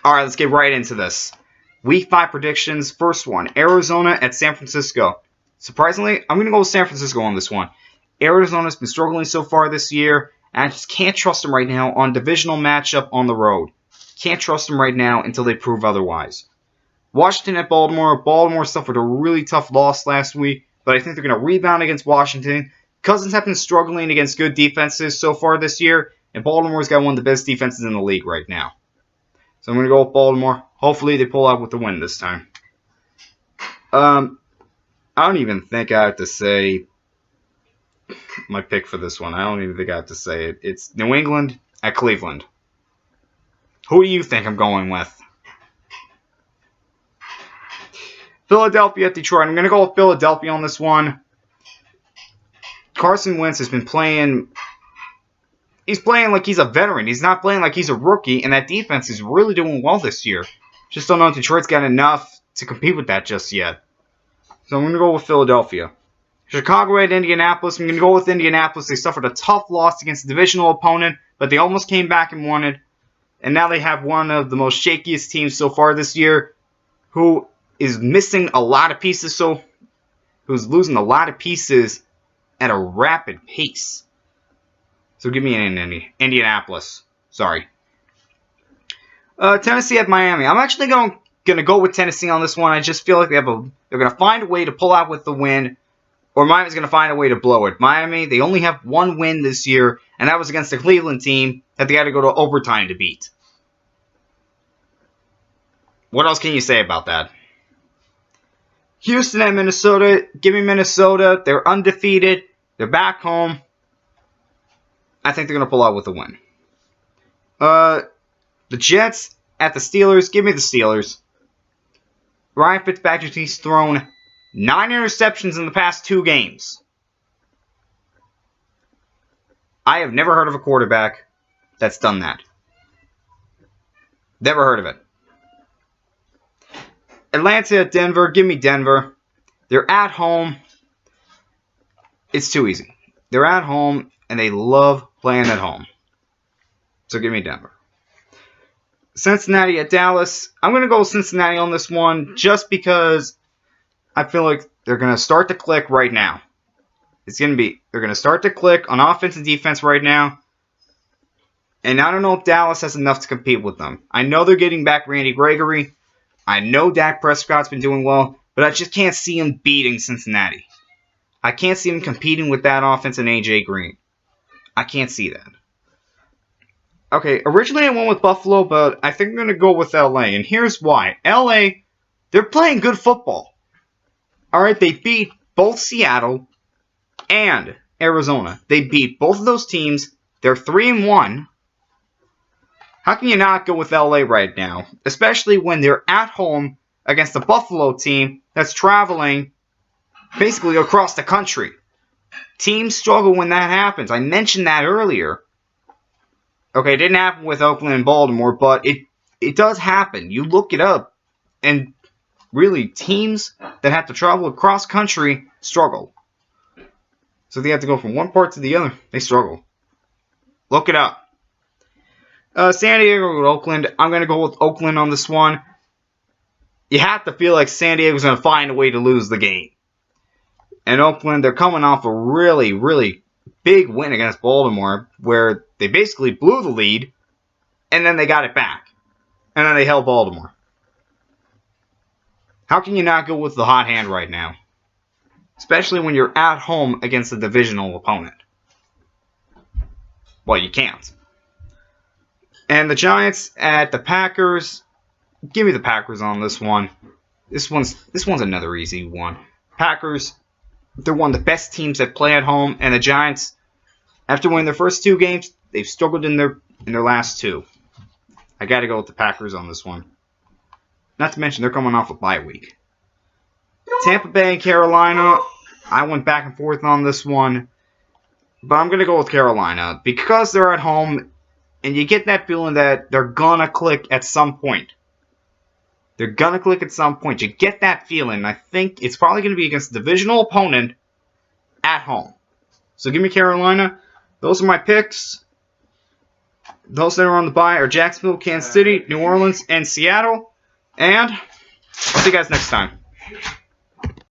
Alright, let's get right into this. Week 5 predictions. First one, Arizona at San Francisco. Surprisingly, I'm going to go with San Francisco on this one. Arizona's been struggling so far this year, and I just can't trust them right now on divisional matchup on the road. Can't trust them right now until they prove otherwise. Washington at Baltimore. Baltimore suffered a really tough loss last week, but I think they're going to rebound against Washington. Cousins have been struggling against good defenses so far this year, and Baltimore's got one of the best defenses in the league right now. So I'm going to go with Baltimore. Hopefully they pull out with the win this time. I don't even think I have to say my pick for this one. I don't even think I have to say it. It's New England at Cleveland. Who do you think I'm going with? Philadelphia at Detroit. I'm going to go with Philadelphia on this one. Carson Wentz has been playing... He's playing like he's a veteran. He's not playing like he's a rookie, and that defense is really doing well this year. Just don't know if Detroit's got enough to compete with that just yet. So I'm going to go with Philadelphia. Chicago at Indianapolis. I'm going to go with Indianapolis. They suffered a tough loss against a divisional opponent, but they almost came back and won it. And now they have one of the most shakiest teams so far this year, who is missing a lot of pieces, who's losing a lot of pieces at a rapid pace. So give me an Indianapolis. Sorry. Tennessee at Miami. I'm actually going to go with Tennessee on this one. I just feel like they're going to find a way to pull out with the win, or Miami's going to find a way to blow it. Miami, they only have one win this year, and that was against the Cleveland team that they had to go to overtime to beat. What else can you say about that? Houston at Minnesota. Give me Minnesota. They're undefeated. They're back home. I think they're going to pull out with a win. The Jets at the Steelers. Give me the Steelers. Ryan Fitzpatrick, he's thrown 9 interceptions in the past 2 games. I have never heard of a quarterback that's done that. Never heard of it. Atlanta at Denver. Give me Denver. They're at home. It's too easy. They're at home, and they love playing at home. So give me Denver. Cincinnati at Dallas. I'm going to go with Cincinnati on this one just because I feel like they're going to start to click right now. They're going to start to click on offense and defense right now. And I don't know if Dallas has enough to compete with them. I know they're getting back Randy Gregory. I know Dak Prescott's been doing well, but I just can't see him beating Cincinnati. I can't see him competing with that offense and A.J. Green. I can't see that. Okay, originally I went with Buffalo, but I think I'm going to go with L.A., and here's why. L.A., they're playing good football. Alright, they beat both Seattle and Arizona. They beat both of those teams. They're 3-1. How can you not go with LA right now? Especially when they're at home against the Buffalo team that's traveling basically across the country. Teams struggle when that happens. I mentioned that earlier. Okay, it didn't happen with Oakland and Baltimore, but it does happen. You look it up, and really, teams that have to travel across country struggle. So they have to go from one part to the other. They struggle. Look it up. San Diego with Oakland. I'm going to go with Oakland on this one. You have to feel like San Diego's going to find a way to lose the game. And Oakland, they're coming off a really, really big win against Baltimore, where they basically blew the lead, and then they got it back. And then they held Baltimore. How can you not go with the hot hand right now? Especially when you're at home against a divisional opponent. Well, you can't. And the Giants at the Packers. Give me the Packers on this one. This one's another easy one. Packers, they're one of the best teams that play at home, and the Giants, after winning their first 2 games, they've struggled in their last 2. I got to go with the Packers on this one. Not to mention they're coming off a bye week. Tampa Bay and Carolina. I went back and forth on this one, but I'm going to go with Carolina because they're at home. And you get that feeling that they're going to click at some point. They're going to click at some point. You get that feeling. I think it's probably going to be against a divisional opponent at home. So give me Carolina. Those are my picks. Those that are on the bye are Jacksonville, Kansas City, New Orleans, and Seattle. And I'll see you guys next time.